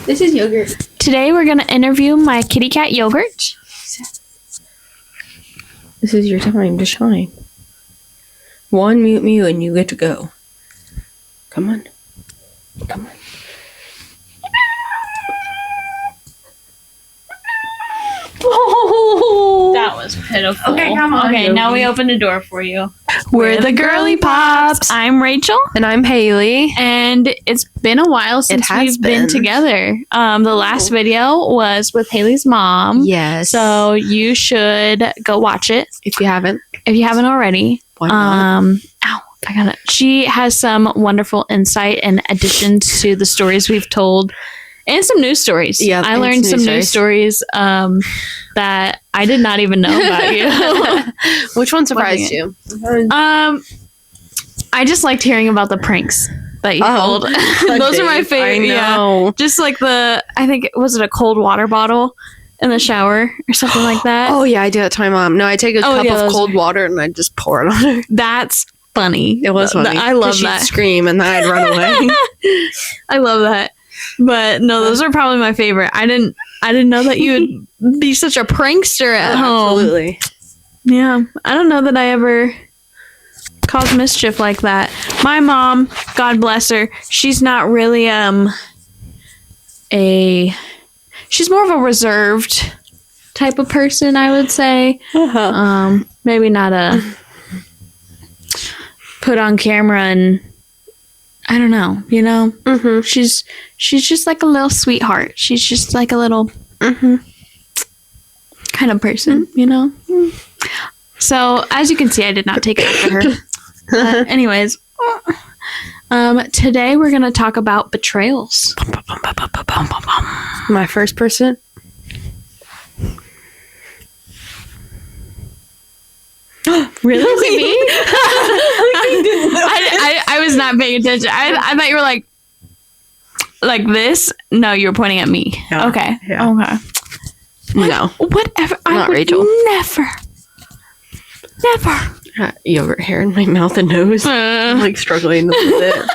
This is yogurt. Today we're going to interview my kitty cat Yogurt. This is your time to shine. One mute Mew and you get to go. Come on. Come on. That was pitiful. Okay, come on, Okay, Yogi. now we open the door for you. We're the Girly Pops. I'm Rachel. And I'm Haley. And it's been a while since has we've been been. together. The last video was with Haley's mom. Yes. So you should go watch it if you haven't, if you haven't already. why not? I got it. She has some wonderful insight and additions to the stories we've told, and some news stories. Yeah, I and learned some some news news stories that I did not even know about you. Which one surprised you? I just liked hearing about the pranks that you pulled. Those are my favorite. I know. Yeah. Just like I think, was it a cold water bottle in the shower or something like that? Oh yeah, I do that to my mom. No, I take a cup yeah, of those cold water and I just pour it on her. That's funny. It was funny. I love 'Cause she'd that. scream and then I'd run away. I love that. But no, those are probably my favorite. I didn't know that you would be such a prankster at home. Absolutely. Yeah, I don't know that I ever caused mischief like that. My mom, God bless her, she's not really she's more of a reserved type of person, I would say. Maybe not a put on camera and I don't know, you know? Mm-hmm. She's just like a little sweetheart. She's just like a little kind of person, you know? So, as you can see, I did not take after her. Anyways, today we're going to talk about betrayals. My first person. Really? Was it me? I was not paying attention. I thought you were like this. No, you were pointing at me. Yeah. Okay. Yeah. Okay. No. Whatever. I Not would Rachel. Never. Yogurt hair in my mouth and nose. I'm like struggling with it.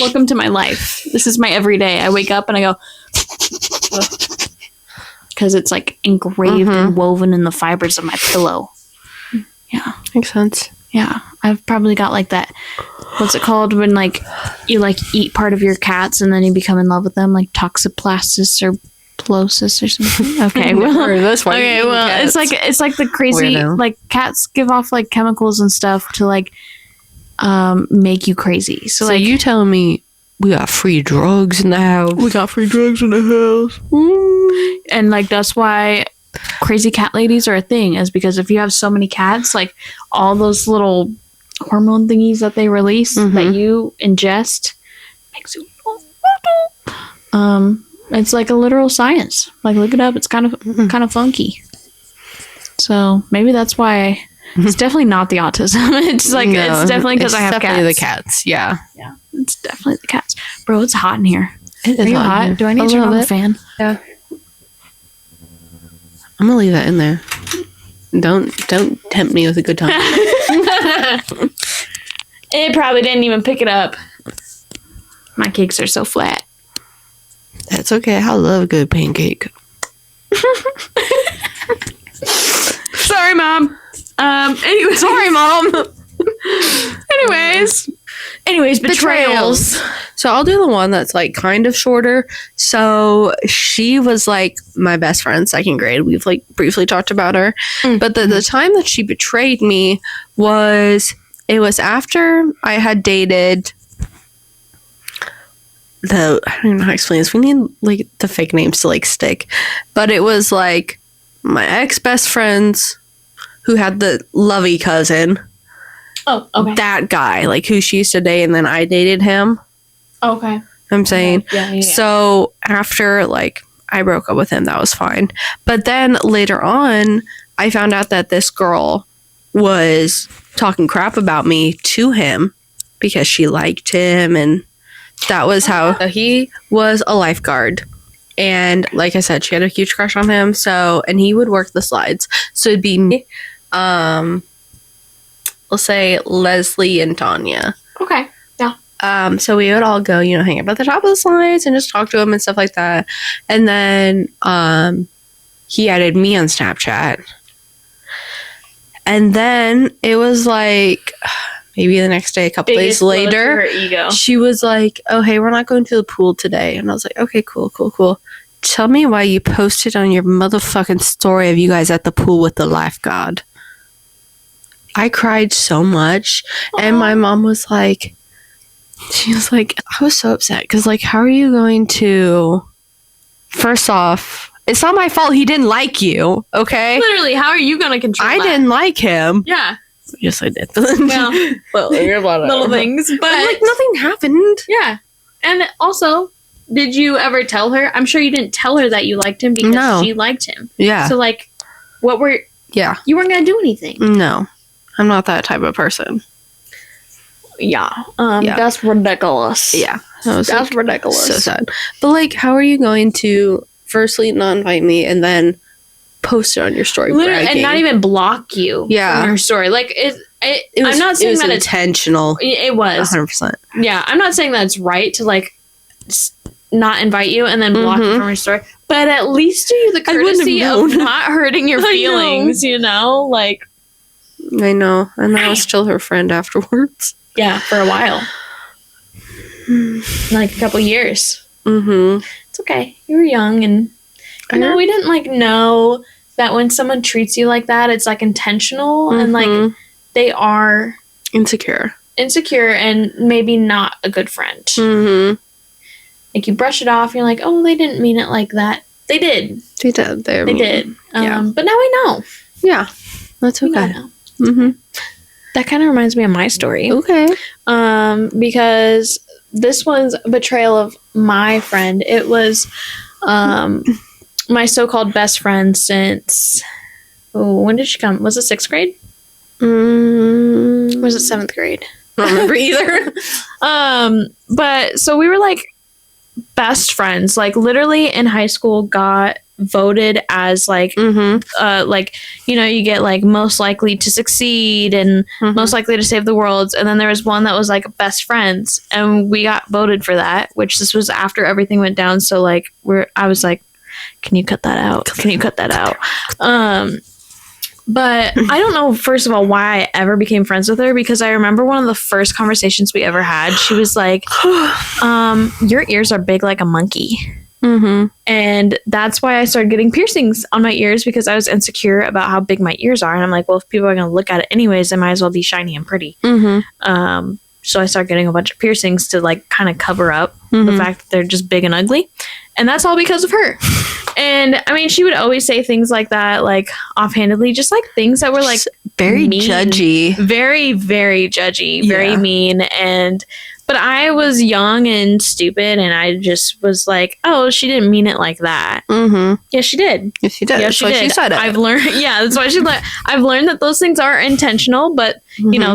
Welcome to my life. This is my everyday. I wake up and I go because it's like engraved and woven in the fibers of my pillow. Yeah. Makes sense. Yeah. I've probably got like that. What's it called when like you like eat part of your cats and then you become in love with them, like toxoplastis or plosis or something. Okay. Well, That's why okay. Well, cats. it's like the crazy Weirdo. like cats give off like chemicals and stuff to like make you crazy. So like you telling me we got free drugs in the house? we got free drugs in the house. And like that's why crazy cat ladies are a thing, is because if you have so many cats, like all those little hormone thingies that they release that you ingest makes you it's like a literal science. Like look it up. It's kind of funky. So maybe that's why it's definitely not the autism. It's like it's definitely because I have cats. Definitely the cats. Yeah. Yeah, it's definitely the cats. Bro, it's hot in here. It Are is you hot in hot? here. Do I need A to turn little on the bit. fan? Yeah. I'm gonna leave that in there. Don't tempt me with a good time. It probably didn't even pick it up. My cakes are so flat. That's okay. I love a good pancake. Sorry, Mom. Anyway, Sorry, Mom. Anyways, betrayals. So I'll do the one that's like kind of shorter. So she was like my best friend, second grade. We've like briefly talked about her. But the time that she betrayed me was after I had dated I don't even know how to explain this. We need like the fake names to like stick. But it was like my ex best friends who had the lovey cousin. Oh, okay. That guy, like who she used to date, and then I dated him. Okay. I'm saying. Yeah. So after like I broke up with him, that was fine. But then later on, I found out that this girl was talking crap about me to him because she liked him, and that was how he was a lifeguard. And like I said, she had a huge crush on him. So, and he would work the slides. So it'd be me, let's say Leslie and Tanya. Okay. Yeah. So we would all go, hang up at the top of the slides and just talk to him and stuff like that. And then he added me on Snapchat. And then it was like maybe the next day, a couple days later, she was like, oh, hey, we're not going to the pool today. And I was like, okay, cool. Tell me why you posted on your motherfucking story of you guys at the pool with the lifeguard. I cried so much. Aww. And my mom was like, I was so upset because, like, how are you going to, first off, it's not my fault he didn't like you, okay? Literally, how are you going to control that? I didn't like him. Yeah. Yes, I did. Well, little things, but like, nothing happened. Yeah. And also, did you ever tell her? I'm sure you didn't tell her that you liked him because she liked him. Yeah. So, like, you weren't going to do anything. No. I'm not that type of person. Yeah. That's ridiculous. Yeah. That's ridiculous. So sad. But, like, how are you going to firstly not invite me and then post it on your story? Literally, and not even block you from your story. Like, I'm not saying that it's intentional. It was. 100%. Yeah. I'm not saying that it's right to, like, not invite you and then block you from your story. But at least do you the courtesy of not hurting your feelings, Like, I know. And I was still her friend afterwards. Yeah, for a while. Like a couple years. Mm-hmm. It's okay. You were young and we didn't like know that when someone treats you like that, it's like intentional and like they are insecure and maybe not a good friend. Mm-hmm. Like you brush it off, you're like, oh, they didn't mean it like that. They did. They did. They did. But now we know. Yeah, that's okay. We know. Mm-hmm. That kind of reminds me of my story. Okay. Because this one's a betrayal of my friend. It was my so-called best friend since... Oh, when did she come? Was it 6th grade? Was it 7th grade? I don't remember either. But so we were like best friends. Like literally in high school got voted as like like you get like most likely to succeed and most likely to save the world, and then there was one that was like best friends and we got voted for that, which this was after everything went down, so like I was like, can you cut that out? But I don't know, first of all, why I ever became friends with her, because I remember one of the first conversations we ever had, she was like, your ears are big like a monkey. And that's why I started getting piercings on my ears, because I was insecure about how big my ears are. And I'm like, well, if people are going to look at it anyways, they might as well be shiny and pretty. So I started getting a bunch of piercings to like kind of cover up the fact that they're just big and ugly. And that's all because of her. And I mean, she would always say things like that, like offhandedly, just like things that were like very mean, judgy, very, very judgy, very mean. But I was young and stupid, and I just was like, oh, she didn't mean it like that. Yeah, she did. Yes, she did. Yeah, she did. She said it. I've learned. Yeah, that's why she. I've learned that those things are intentional, but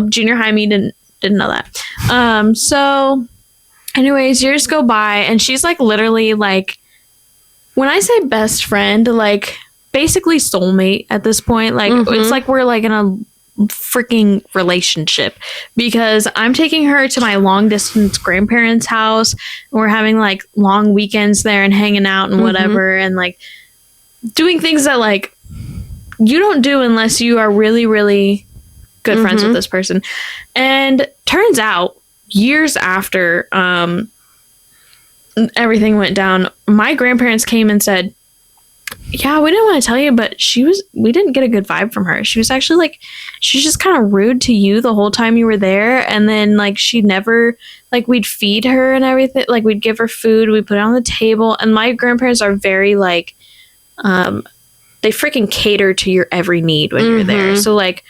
junior high me didn't know that. So, anyways, years go by, and she's like literally like, when I say best friend, like basically soulmate at this point. Like it's like we're like in a freaking relationship, because I'm taking her to my long distance grandparents' house and we're having like long weekends there and hanging out and whatever, and like doing things that like you don't do unless you are really, really good friends with this person. And turns out years after everything went down, my grandparents came and said, yeah, we didn't want to tell you, but we didn't get a good vibe from her. She was actually like, she's just kind of rude to you the whole time you were there. And then like, she never, like we'd feed her and everything. Like we'd give her food, we put it on the table. And my grandparents are very like, they freaking cater to your every need when you're there. So like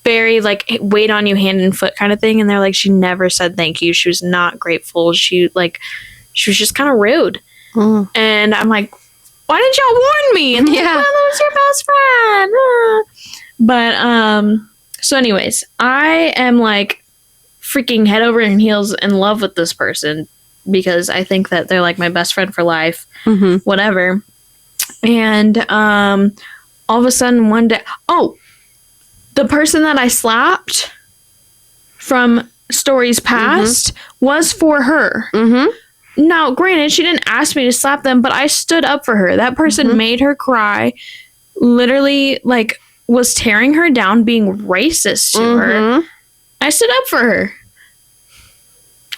very like wait on you hand and foot kind of thing. And they're like, she never said thank you. She was not grateful. She was just kind of rude. And I'm like, why didn't y'all warn me? And yeah, like, well, that was your best friend. But so anyways, I am like freaking head over and heels in love with this person, because I think that they're like my best friend for life, whatever. And all of a sudden one day, the person that I slapped from stories past was for her. Now, granted, she didn't ask me to slap them, but I stood up for her. That person made her cry, literally, like, was tearing her down, being racist to her. I stood up for her.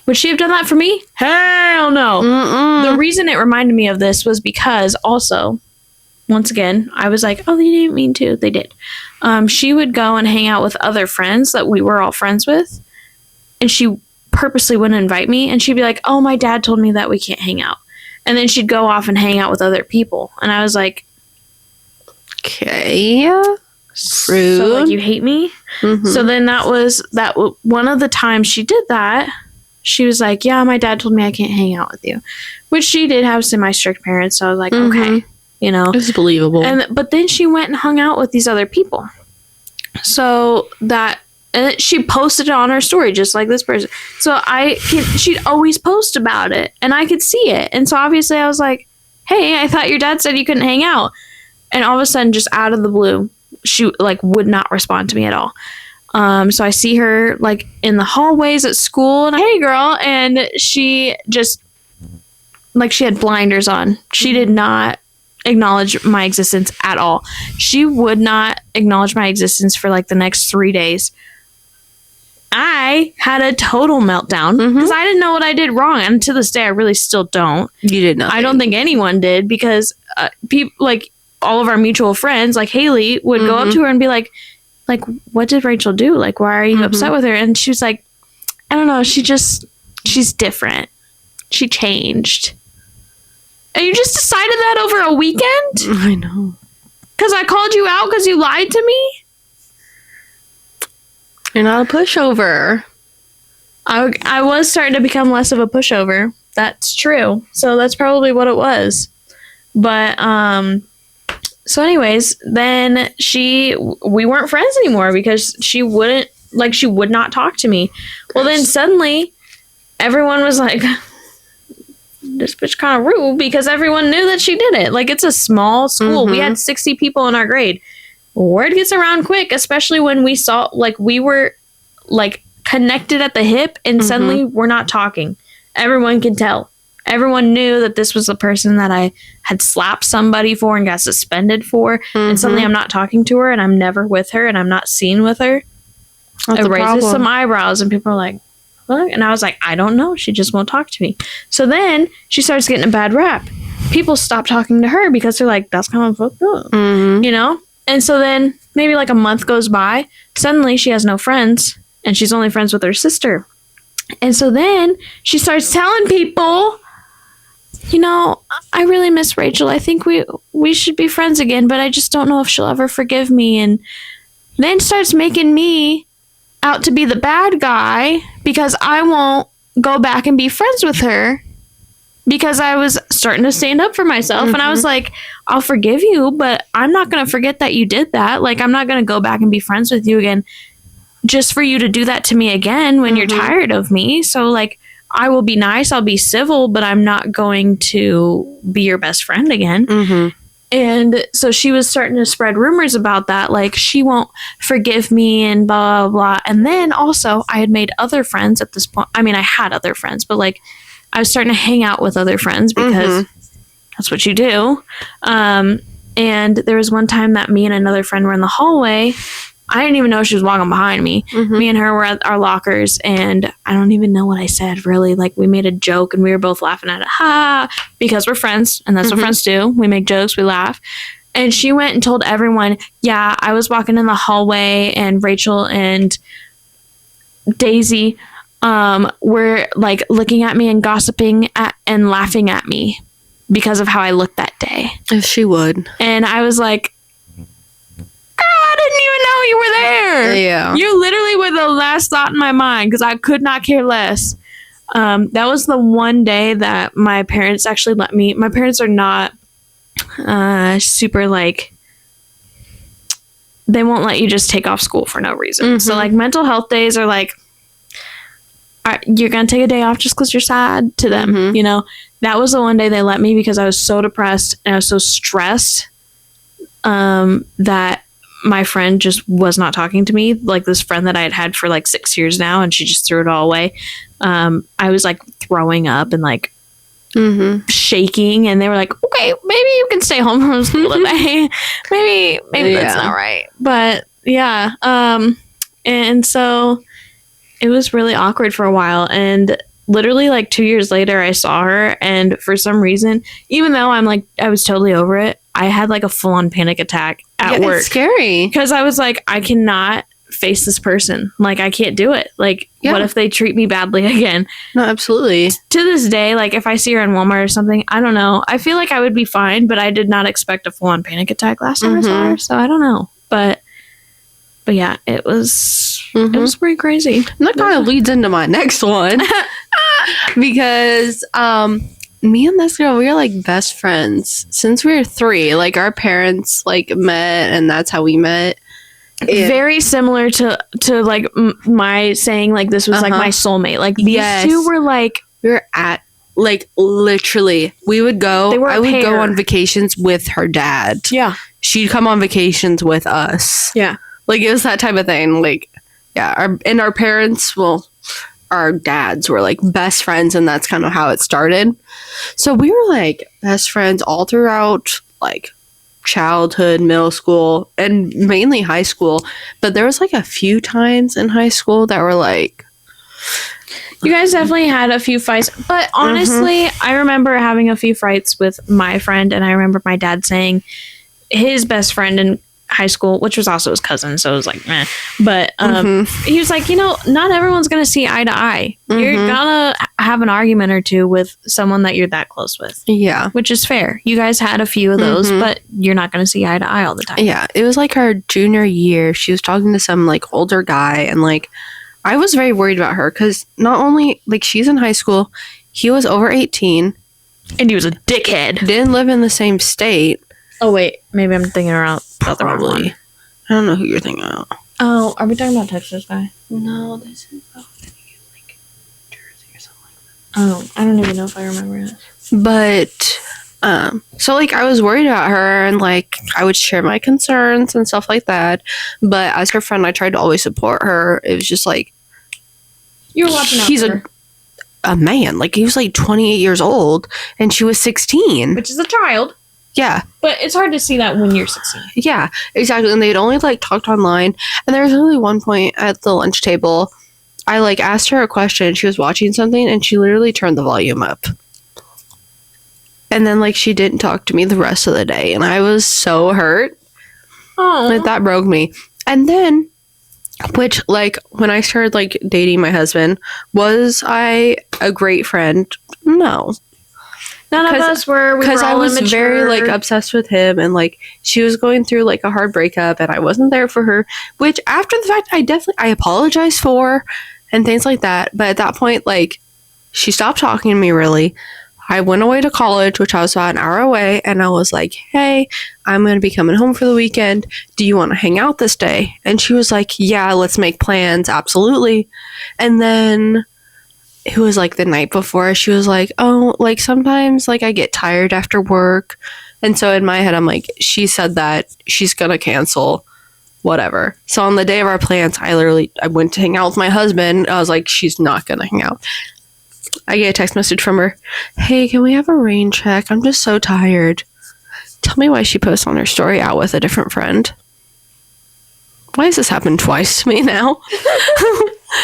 Would she have done that for me? Hell no. The reason it reminded me of this was because also, once again, I was like, oh, they didn't mean to. They did. She would go and hang out with other friends that we were all friends with, and she purposely wouldn't invite me, and she'd be like, oh, my dad told me that we can't hang out. And then she'd go off and hang out with other people. And I was like, okay. Rude. So, like, you hate me? So then one of the times she did that, she was like, yeah, my dad told me I can't hang out with you. Which she did have semi-strict parents, so I was like, okay, you know. It's believable. But then she went and hung out with these other people. So and she posted it on her story, just like this person. So she'd always post about it, and I could see it. And so obviously I was like, hey, I thought your dad said you couldn't hang out. And all of a sudden, just out of the blue, she, like, would not respond to me at all. So I see her, like, in the hallways at school, and hey, girl, and she just, like, she had blinders on. She did not acknowledge my existence at all. She would not acknowledge my existence for, like, the next 3 days. I had a total meltdown because I didn't know what I did wrong, and to this day, I really still don't. You did not. I don't think anyone did, because people, like, all of our mutual friends, like Haley, would go up to her and be like, what did Rachel do? Like, why are you upset with her? And she was like, I don't know. She's different. She changed. And you just decided that over a weekend? I know. Because I called you out because you lied to me? You're not a pushover. I was starting to become less of a pushover. That's true. So that's probably what it was. But, so anyways, then we weren't friends anymore because she would not talk to me. Well, then suddenly everyone was like, this bitch kind of rude, because everyone knew that she did it. Like, it's a small school. We had 60 people in our grade. Word gets around quick, especially when we saw, like, we were, like, connected at the hip, and suddenly we're not talking. Everyone can tell. Everyone knew that this was the person that I had slapped somebody for and got suspended for. And suddenly I'm not talking to her, and I'm never with her, and I'm not seen with her. It raises some eyebrows, and people are like, what? And I was like, I don't know. She just won't talk to me. So then she starts getting a bad rap. People stop talking to her because they're like, that's kind of fucked up, you know? And so then maybe like a month goes by. Suddenly she has no friends, and she's only friends with her sister. And so then she starts telling people, you know, I really miss Rachel. I think we should be friends again, but I just don't know if she'll ever forgive me. And then starts making me out to be the bad guy because I won't go back and be friends with her, because I was starting to stand up for myself. And I was like, I'll forgive you, but I'm not going to forget that you did that. Like, I'm not going to go back and be friends with you again just for you to do that to me again when you're tired of me. So, like, I will be nice, I'll be civil, but I'm not going to be your best friend again. And so she was starting to spread rumors about that, like, she won't forgive me and blah, blah, blah. And then also I had made other friends at this point. I mean, I had other friends, but, like, I was starting to hang out with other friends because that's what you do. And there was one time that me and another friend were in the hallway. I didn't even know she was walking behind me. Me and her were at our lockers, and I don't even know what I said, really. Like, we made a joke, and we were both laughing at it. Ha! Because we're friends, and that's what friends do. We make jokes, we laugh. And she went and told everyone, yeah, I was walking in the hallway, and Rachel and Daisy were, like, looking at me and gossiping and laughing at me because of how I looked that day. If she would. And I was like, I didn't even know you were there. Yeah. You literally were the last thought in my mind, because I could not care less. That was the one day that my parents actually let me. My parents are not super, like, they won't let you just take off school for no reason. So, like, mental health days are like, you're going to take a day off just because you're sad to them, you know? That was the one day they let me, because I was so depressed and I was so stressed that my friend just was not talking to me, like this friend that I had for like 6 years now, and she just threw it all away. I was like throwing up and like shaking, and they were like, okay, maybe you can stay home from school today. maybe that's not right. But yeah, and so it was really awkward for a while, and literally like 2 years later I saw her, and for some reason, even though I was totally over it, I had like a full-on panic attack at work. It's scary because I was like, I cannot face this person. Like, I can't do it. Like, what if they treat me badly again? No, absolutely. To this day, like if I see her in Walmart or something, I don't know, I feel like I would be fine, but I did not expect a full-on panic attack last time I saw her, so I don't know. But yeah, it was pretty crazy. And that kind of leads into my next one. Because me and this girl, we were like best friends since we were 3. Like our parents like met, and that's how we met. Very similar to like my saying like this was like my soulmate. Like these two were like, we were at like literally we would go. I would go on vacations with her dad. Yeah, she'd come on vacations with us. Yeah, like it was that type of thing. Like our parents, well, our dads were like best friends, and that's kind of how it started. So we were like best friends all throughout like childhood, middle school, and mainly high school. But there was like a few times in high school that were like, you guys definitely had a few fights. But honestly, I remember having a few fights with my friend, and I remember my dad saying his best friend in high school, which was also his cousin, so it was like meh. But he was like, not everyone's gonna see eye to eye. You're gonna have an argument or two with someone that you're that close with. Yeah, which is fair. You guys had a few of those, but you're not gonna see eye to eye all the time. Yeah, it was like our junior year. She was talking to some like older guy, and like I was very worried about her because not only like she's in high school, he was over 18, and he was a dickhead. Didn't live in the same state. Oh wait, maybe I'm thinking about the wrong one. I don't know who you're thinking about. Oh, are we talking about Texas guy? No, this is like Jersey or something like that. Oh, I don't even know if I remember it. But so like I was worried about her, and like I would share my concerns and stuff like that. But as her friend, I tried to always support her. It was just like you were watching out he's for her. A man, like he was like 28 years old, and she was 16, which is a child. Yeah. But it's hard to see that when you're 16. Yeah, exactly. And they'd only like talked online. And there was only one point at the lunch table, I like asked her a question. She was watching something, and she literally turned the volume up. And then like she didn't talk to me the rest of the day, and I was so hurt. Oh, like that broke me. And then, which like when I started like dating my husband, was I a great friend? No. None of us were, because I was very like obsessed with him, and like she was going through like a hard breakup, and I wasn't there for her, which after the fact I apologized for and things like that. But at that point, like she stopped talking to me really. I went away to college, which I was about an hour away, and I was like, hey, I'm going to be coming home for the weekend. Do you want to hang out this day? And she was like, yeah, let's make plans. Absolutely. And then it was like the night before, she was like, oh, like sometimes like I get tired after work. And so in my head, I'm like, she said that she's going to cancel whatever. So on the day of our plans, I went to hang out with my husband. I was like, she's not going to hang out. I get a text message from her. Hey, can we have a rain check? I'm just so tired. Tell me why she posts on her story out with a different friend. Why has this happened twice to me now?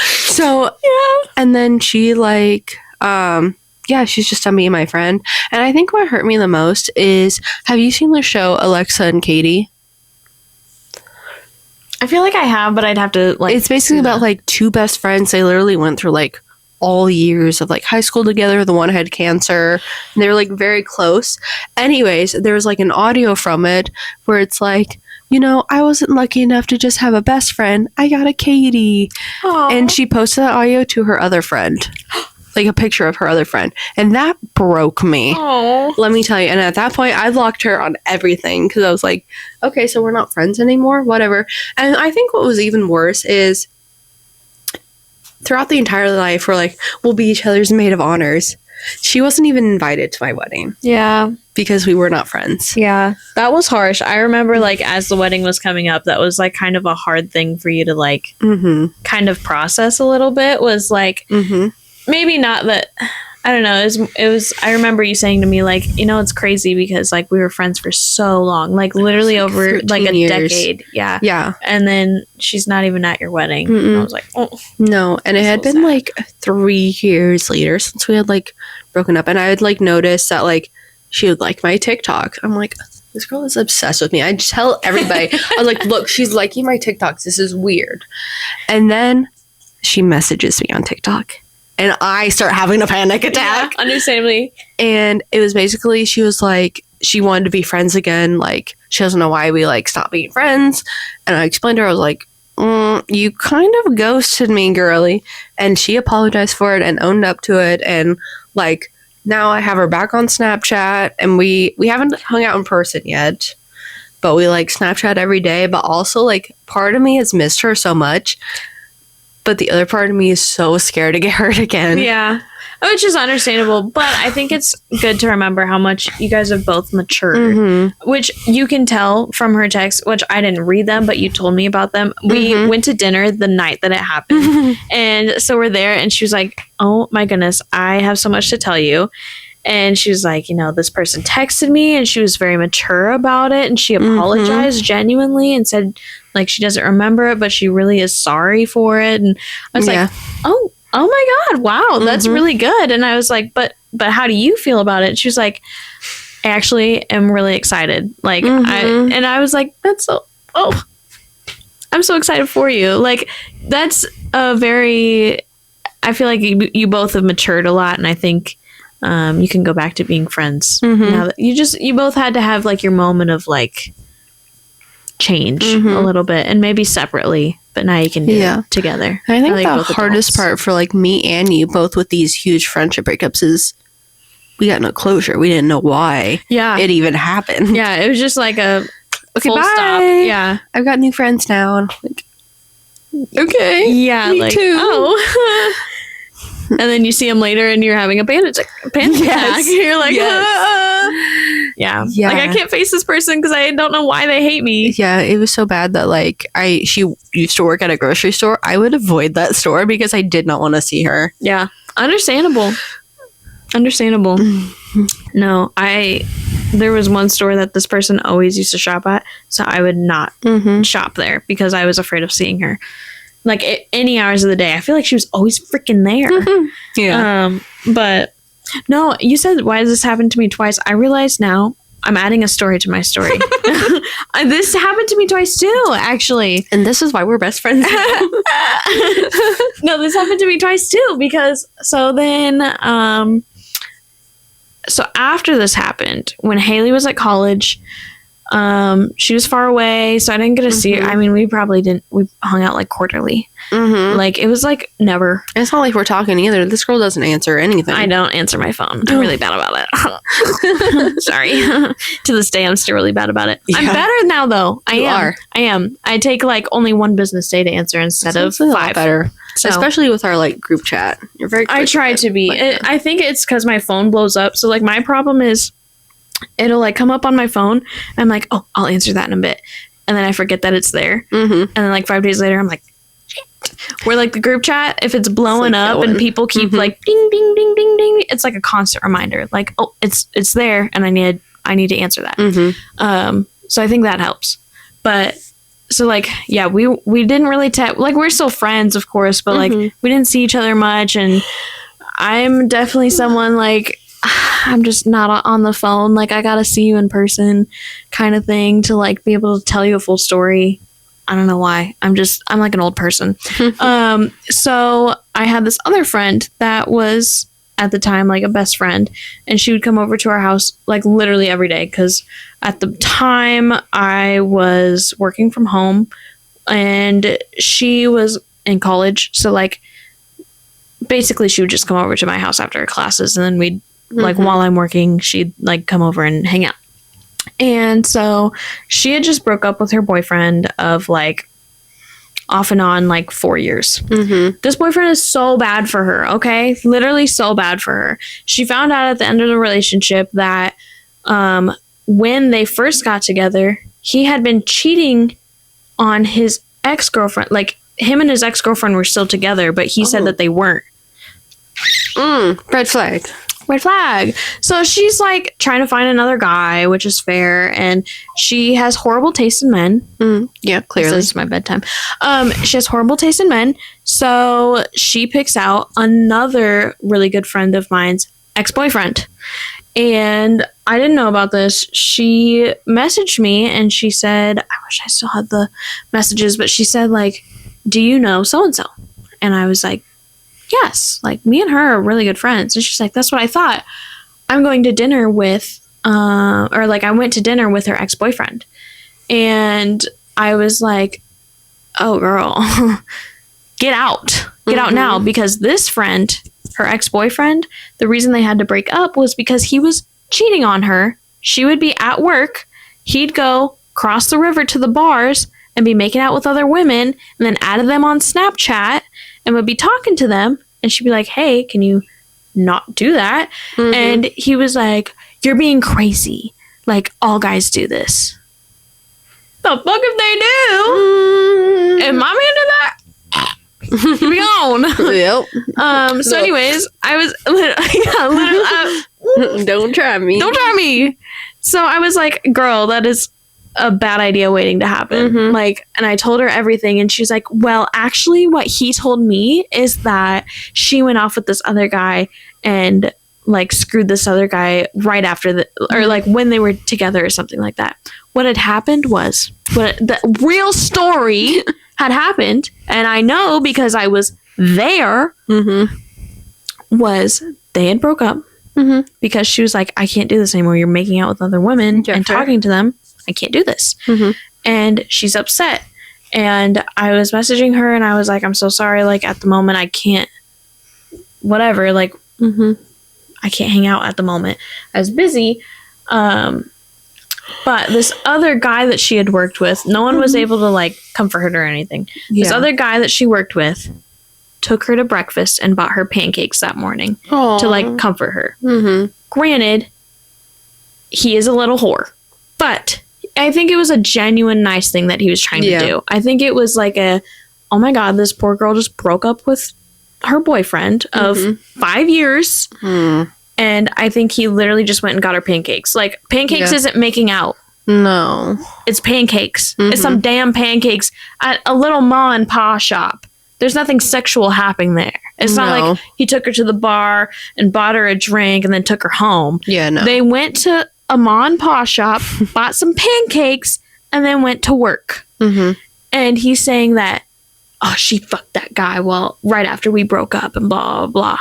So, yeah. And then she like, she's just a me and my friend. And I think what hurt me the most is, have you seen the show Alexa and Katie? I feel like I have, but I'd have to like. It's basically about like two best friends. They literally went through like all years of like high school together. The one had cancer, and they were like very close. Anyways, there was like an audio from it where it's like, I wasn't lucky enough to just have a best friend. I got a Katie. Aww. And she posted that audio to her other friend. Like a picture of her other friend. And that broke me. Aww. Let me tell you. And at that point, I blocked her on everything. Because I was like, okay, so we're not friends anymore? Whatever. And I think what was even worse is throughout the entire life, we're like, we'll be each other's maid of honors. She wasn't even invited to my wedding Yeah. because we were not friends. Yeah. That was harsh. I remember, like, as the wedding was coming up, that was, like, kind of a hard thing for you to, like, kind of process a little bit, was, like, maybe not that... I don't know. It was. I remember you saying to me, like, it's crazy because, like, we were friends for so long, like, literally over, like, a decade. Yeah. Yeah. And then she's not even at your wedding. And I was like, oh. No. And it had been, like, 3 years later since we had, like, broken up. And I had, like, noticed that, like, she would like my TikTok. I'm like, this girl is obsessed with me. I just tell everybody. I was like, look, she's liking my TikToks. This is weird. And then she messages me on TikTok. And I start having a panic attack. Yeah, understandably. And it was basically, she was like, she wanted to be friends again. Like, she doesn't know why we, like, stopped being friends. And I explained to her, I was like, you kind of ghosted me, girly. And she apologized for it and owned up to it. And, like, now I have her back on Snapchat. And we haven't hung out in person yet. But we, like, Snapchat every day. But also, like, part of me has missed her so much. But the other part of me is so scared to get hurt again. Yeah. Which is understandable. But I think it's good to remember how much you guys have both matured. Which you can tell from her text, which I didn't read them, but you told me about them. We went to dinner the night that it happened. And so we're there, and she was like, oh my goodness, I have so much to tell you. And she was like, this person texted me, and she was very mature about it. And she apologized genuinely and said, like, she doesn't remember it, but she really is sorry for it. And I was like, oh my God, wow, that's really good. And I was like, but how do you feel about it? And she was like, I actually am really excited. Like, I was like, I'm so excited for you. Like, that's I feel like you both have matured a lot. And I think, you can go back to being friends now that you both had to have, like, your moment of, like, change a little bit, and maybe separately, but now you can do it together. I think the hardest part for, like, me and you both with these huge friendship breakups is we got no closure. We didn't know why it even happened. Yeah, it was just like a okay, full bye. Stop. Yeah, I've got new friends now. And I'm like, okay, yeah, me like, too. Oh. And then you see him later, and you're having a panic attack. You're like, yeah. Like, I can't face this person because I don't know why they hate me. Yeah, it was so bad that, like, she used to work at a grocery store. I would avoid that store because I did not want to see her. Yeah, understandable. No, there was one store that this person always used to shop at, so I would not shop there because I was afraid of seeing her. Like, any hours of the day. I feel like she was always freaking there. Yeah. But no, you said, why does this happen to me twice? I realize now I'm adding a story to my story. This happened to me twice too, actually. And this is why we're best friends now. No, this happened to me twice too, because so after this happened, when Haley was at college, she was far away, so I didn't get to see her. I mean, we hung out, like, quarterly. Like, it was like never. It's not like we're talking either. This girl doesn't answer anything. I don't answer my phone. I'm really bad about it. Sorry. To this day, I'm still really bad about it. Yeah. I'm better now, though. I am. I take, like, only one business day to answer instead of 5. Better. So, especially with our, like, group chat. You're very quick. I try to be. I think it's because my phone blows up. So, like, my problem is it'll, like, come up on my phone. I'm like, oh, I'll answer that in a bit. And then I forget that it's there. And then, like, 5 days later, I'm like, shit. Where, like, the group chat, if it's blowing up and people keep like ding, ding, ding, ding, ding, it's like a constant reminder. Like, oh, it's there, and I need to answer that. So I think that helps. But so, like, yeah, we didn't really like, we're still friends, of course, but like, we didn't see each other much, and I'm definitely someone, like, I'm just not on the phone. Like, I gotta see you in person, kind of thing, to, like, be able to tell you a full story. I don't know why. I'm like an old person. So I had this other friend that was at the time, like, a best friend, and she would come over to our house, like, literally every day, because at the time I was working from home and she was in college. So, like, basically she would just come over to my house after her classes, and then we'd like, while I'm working, she'd, like, come over and hang out. And so she had just broke up with her boyfriend of, like, off and on like 4 years. Mm-hmm. This boyfriend is so bad for her, okay? Literally so bad for her. She found out at the end of the relationship that when they first got together, he had been cheating on his ex-girlfriend. Like, him and his ex-girlfriend were still together, but he said that they weren't. Red flag. Red flag. So she's like trying to find another guy, which is fair, and she has horrible taste in men. Yeah, clearly. This is my bedtime. She has horrible taste in men, so she picks out another really good friend of mine's ex-boyfriend. And I didn't know about this. She messaged me and she said, I wish I still had the messages, but she said, like, do you know so-and-so? And I was like, yes, like, me and her are really good friends. And she's like, that's what I thought. I'm going to dinner with, I went to dinner with her ex-boyfriend. And I was like, oh, girl, get out. Get out now. Because this friend, her ex-boyfriend, the reason they had to break up was because he was cheating on her. She would be at work. He'd go cross the river to the bars and be making out with other women, and then added them on Snapchat and would be talking to them. And she'd be like, hey, can you not do that? And he was like, you're being crazy. Like, all guys do this. The fuck if they do? If my man did that, be on. Yep. So anyways, I was literally Don't try me. don't try me. So I was like, girl, that is a bad idea waiting to happen. Like, and I told her everything, and she's like, well, actually what he told me is that she went off with this other guy and like screwed this other guy right after or like when they were together or something like that. What had happened was the real story had happened, and I know because I was there, was they had broke up because she was like, I can't do this anymore. You're making out with other women and talking to them. I can't do this. And she's upset. And I was messaging her and I was like, I'm so sorry. Like, at the moment, I can't, whatever. Like, I can't hang out at the moment. I was busy. But this other guy that she had worked with, no one was able to like comfort her or anything. This other guy that she worked with took her to breakfast and bought her pancakes that morning to like comfort her. Granted, he is a little whore, but I think it was a genuine nice thing that he was trying to do. I think it was like oh my God, this poor girl just broke up with her boyfriend of 5 years. And I think he literally just went and got her pancakes. Like, pancakes isn't making out. No. It's pancakes. It's some damn pancakes at a little ma and pa shop. There's nothing sexual happening there. It's not like he took her to the bar and bought her a drink and then took her home. Yeah, no. They went to a ma and pa shop, bought some pancakes, and then went to work. And he's saying that, oh, she fucked that guy right after we broke up and blah, blah, blah.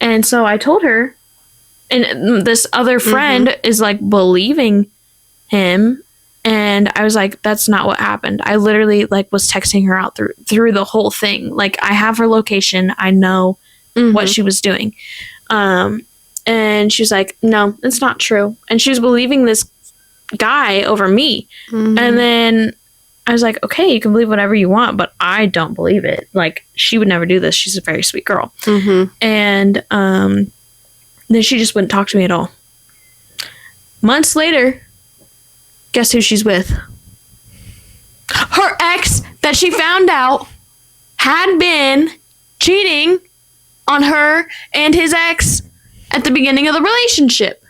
And so I told her, and this other friend is like believing him. And I was like, that's not what happened. I literally like was texting her out through the whole thing. Like, I have her location. I know what she was doing. And she was like, no, it's not true. And she was believing this guy over me. And then I was like, okay, you can believe whatever you want, but I don't believe it. Like, she would never do this. She's a very sweet girl. And then she just wouldn't talk to me at all. Months later, guess who she's with? Her ex that she found out had been cheating on her and his ex at the beginning of the relationship.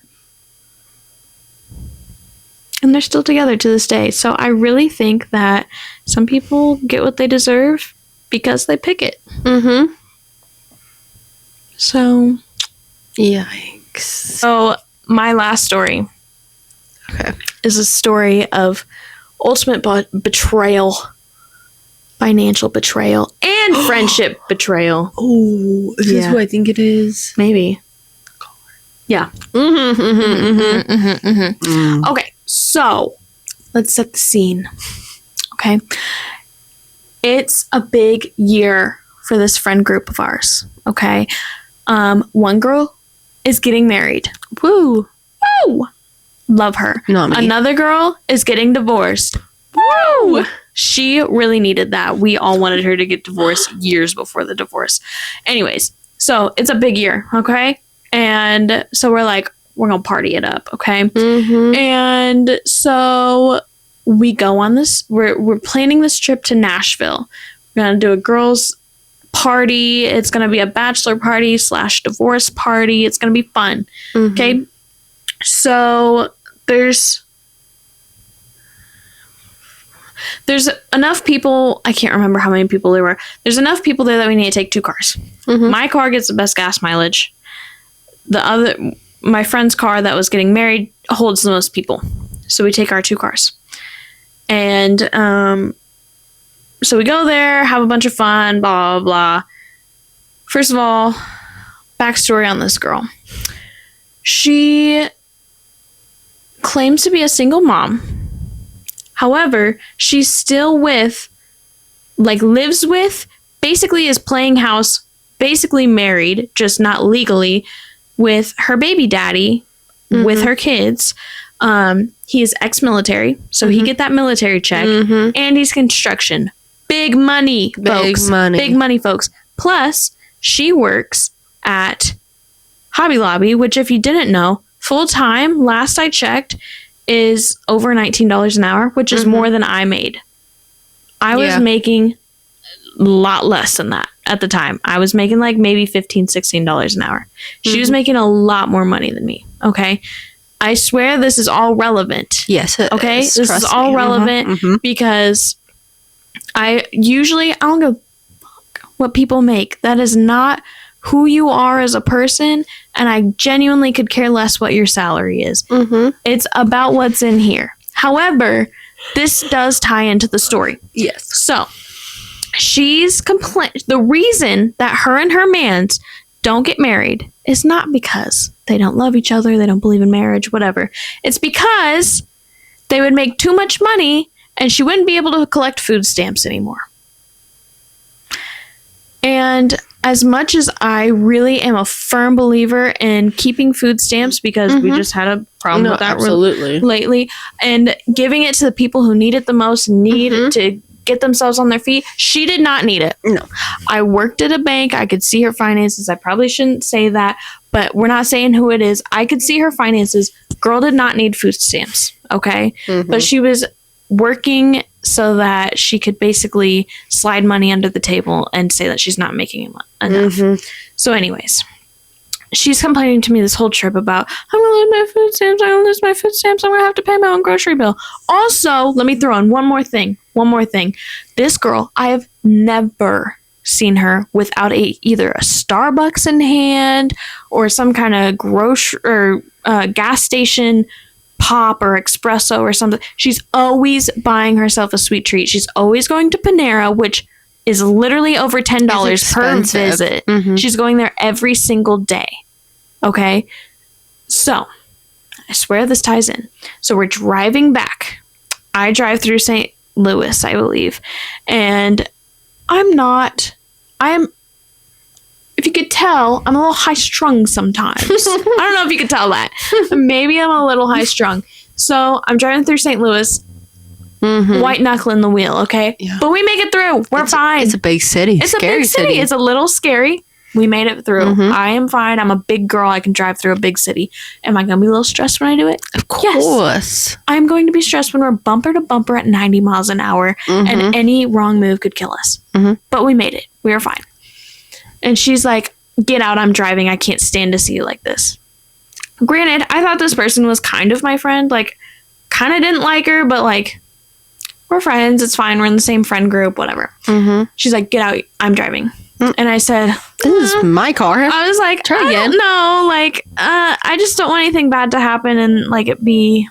And they're still together to this day. So I really think that some people get what they deserve because they pick it. So, yikes. So my last story is a story of ultimate betrayal, financial betrayal, and friendship betrayal. Oh, is this who I think it is? Maybe. Yeah. Okay, so let's set the scene. Okay. It's a big year for this friend group of ours. Okay. One girl is getting married. Woo. Woo. Love her. Not me. Another girl is getting divorced. Woo. She really needed that. We all wanted her to get divorced years before the divorce. Anyways, so it's a big year, okay? And so we're like, we're going to party it up, okay? Mm-hmm. And so we go on this, we're planning this trip to Nashville. We're going to do a girls' party. It's going to be a bachelor party / divorce party. It's going to be fun, okay? So there's enough people. I can't remember how many people there were. There's enough people there that we need to take 2 cars. My car gets the best gas mileage. My friend's car that was getting married holds the most people. So we take our 2 cars. And so we go there, have a bunch of fun, blah, blah, blah. First of all, backstory on this girl. She claims to be a single mom. However, she's still lives with, basically is playing house, basically married, just not legally, with her baby daddy, with her kids. He is ex-military, so he get that military check, and he's construction. Big money, folks. Big money, folks. Plus, she works at Hobby Lobby, which, if you didn't know, full-time, last I checked, is over $19 an hour, which is more than I made. I was making a lot less than that at the time. I was making like maybe $15, $16 an hour. She was making a lot more money than me, okay? I swear this is all relevant. Yes, okay? This is all relevant because I don't give a fuck what people make. That is not who you are as a person, and I genuinely could care less what your salary is. It's about what's in here. However, this does tie into the story. Yes. So, she's the reason that her and her mans don't get married is not because they don't love each other, they don't believe in marriage, whatever. It's because they would make too much money and she wouldn't be able to collect food stamps anymore. And as much as I really am a firm believer in keeping food stamps, because we just had a problem with that lately, and giving it to the people who need it the most, need to get themselves on their feet, she did not need it. No. I worked at a bank. I could see her finances. I probably shouldn't say that, but we're not saying who it is. I could see her finances. Girl did not need food stamps, okay? But she was working so that she could basically slide money under the table and say that she's not making enough. So anyways, she's complaining to me this whole trip about, I'm going to lose my food stamps. I'm going to lose my food stamps. I'm going to have to pay my own grocery bill. Also, let me throw in one more thing. This girl, I have never seen her without either a Starbucks in hand or some kind of grocery or gas station pop or espresso or something. She's always buying herself a sweet treat. She's always going to Panera, which is literally over $10 per visit. She's going there every single day. Okay? So, I swear this ties in. So, we're driving back. I drive through St. Louis, I believe. And if you could tell, I'm a little high-strung sometimes. I don't know if you could tell that. Maybe I'm a little high-strung. So, I'm driving through St. Louis, white knuckling the wheel, okay? Yeah. But we make it through. We're fine. It's a big city. It's a big city. It's a little scary. We made it through. I am fine. I'm a big girl. I can drive through a big city. Am I going to be a little stressed when I do it? Of course. Yes. I'm going to be stressed when we're bumper to bumper at 90 miles an hour and any wrong move could kill us. But we made it. We were fine. And she's like, get out. I'm driving. I can't stand to see you like this. Granted, I thought this person was kind of my friend. Like, kind of didn't like her, but like, we're friends. It's fine. We're in the same friend group, whatever. She's like, get out. I'm driving. And I said, this is my car. I was like, try again. No, like, I just don't want anything bad to happen and like it be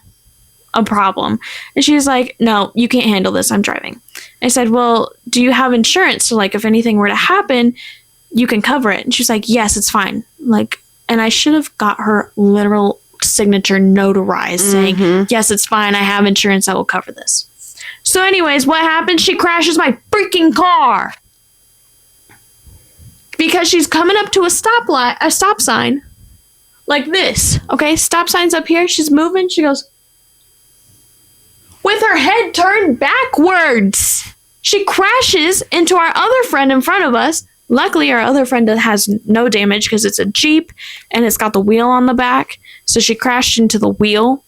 a problem. And she's like, no, you can't handle this. I'm driving. I said, well, do you have insurance? So like, if anything were to happen, you can cover it. And she's like, yes, it's fine. Like, and I should have got her literal signature notarized saying, yes, it's fine. I have insurance that will cover this. So anyways, what happens? She crashes my freaking car. Because she's coming up to a stop sign, like this. Okay, stop sign's up here. She's moving. She goes, with her head turned backwards. She crashes into our other friend in front of us. Luckily, our other friend has no damage because it's a Jeep and it's got the wheel on the back. So she crashed into the wheel.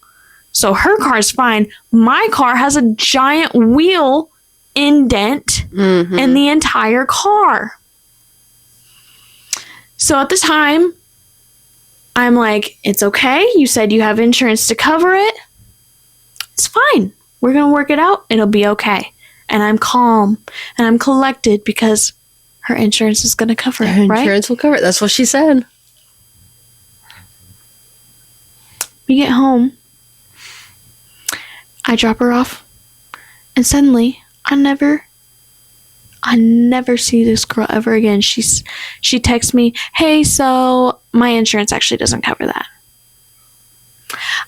So her car's fine. My car has a giant wheel indent in the entire car. So at the time, I'm like, it's okay. You said you have insurance to cover it. It's fine. We're going to work it out. It'll be okay. And I'm calm and I'm collected because her insurance is going to cover it, right? Insurance will cover it. That's what she said. We get home. I drop her off. And suddenly, I never see this girl ever again. She texts me, hey, so my insurance actually doesn't cover that.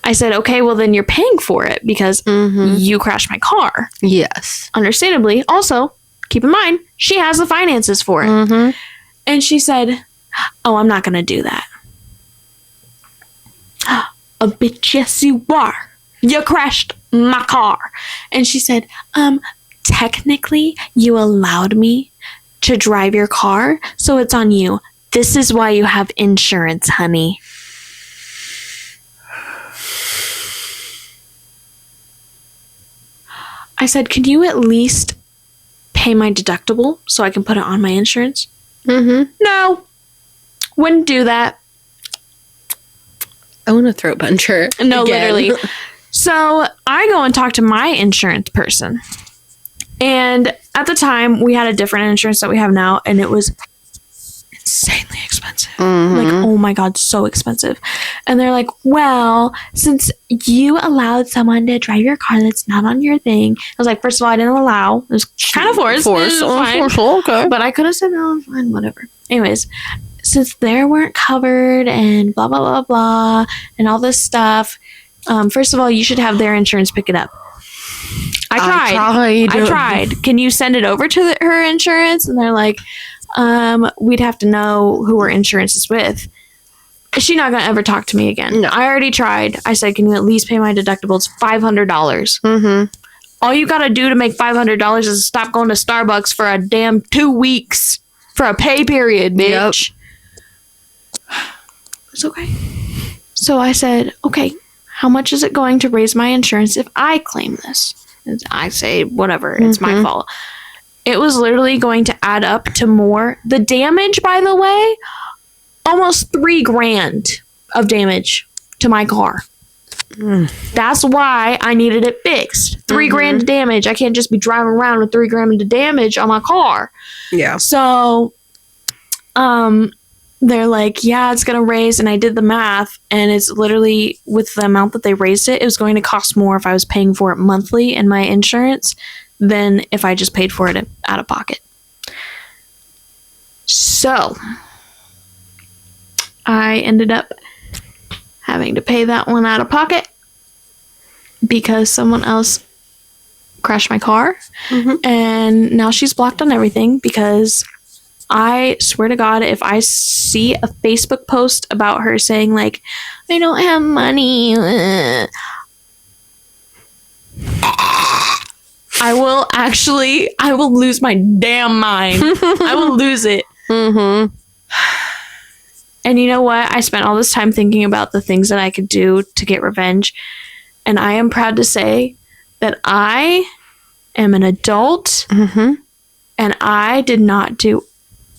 I said, okay, well then you're paying for it because you crashed my car. Yes. Understandably. Also, keep in mind, she has the finances for it. And she said, oh, I'm not going to do that. A bitch, yes you are. You crashed my car. And she said, technically, you allowed me to drive your car, so it's on you. This is why you have insurance, honey. I said, can you at least pay my deductible so I can put it on my insurance? No. Wouldn't do that. I want to throat punch her. No, again. literally. So I go and talk to my insurance person. And at the time, we had a different insurance that we have now, and it was insanely expensive. Like, oh my God, so expensive. And they're like, well, since you allowed someone to drive your car that's not on your thing. I was like, first of all, I didn't allow. It was kind of forced. Okay. But I could have said, no, fine, whatever. Anyways, since they weren't covered and blah, blah, blah, blah, and all this stuff, first of all, you should have their insurance pick it up. I tried. Can you send it over to her insurance? And they're like, we'd have to know who her insurance is with. She's not going to ever talk to me again. No. I already tried. I said, can you at least pay my deductible? It's $500. All you got to do to make $500 is stop going to Starbucks for a damn 2 weeks for a pay period, bitch. Yep. It's okay. So I said, okay, how much is it going to raise my insurance if I claim this? I say, whatever, it's my fault. It was literally going to add up to more. The damage, by the way, almost $3,000 of damage to my car. That's why I needed it fixed. $3,000 of damage. I can't just be driving around with $3,000 of damage on my car. Yeah. So, they're like, yeah, it's going to raise. And I did the math, and it's literally with the amount that they raised it, it was going to cost more if I was paying for it monthly in my insurance than if I just paid for it out of pocket. So I ended up having to pay that one out of pocket because someone else crashed my car. And now she's blocked on everything because I swear to God, if I see a Facebook post about her saying, like, I don't have money, I will lose my damn mind. I will lose it. And you know what? I spent all this time thinking about the things that I could do to get revenge. And I am proud to say that I am an adult and I did not do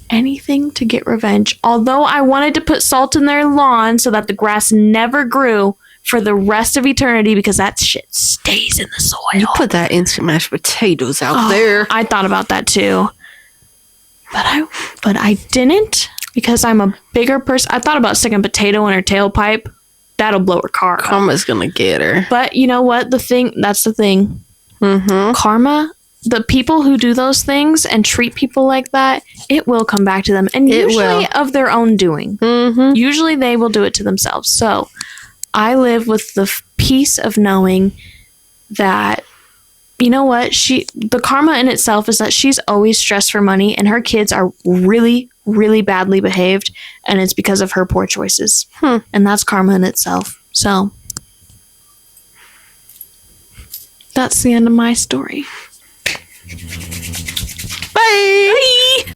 anything to get revenge. Although I wanted to put salt in their lawn so that the grass never grew for the rest of eternity because that shit stays in the soil. You put that instant mashed potatoes out there. I thought about that too. But I didn't because I'm a bigger person. I thought about sticking a potato in her tailpipe. That'll blow her car up. Karma's gonna get her. But you know what? That's the thing. Karma, the people who do those things and treat people like that, it will come back to them. And usually of their own doing. Usually they will do it to themselves. So I live with the peace of knowing that, you know what, the karma in itself is that she's always stressed for money and her kids are really, really badly behaved, and it's because of her poor choices. And that's karma in itself. So that's the end of my story. Bye.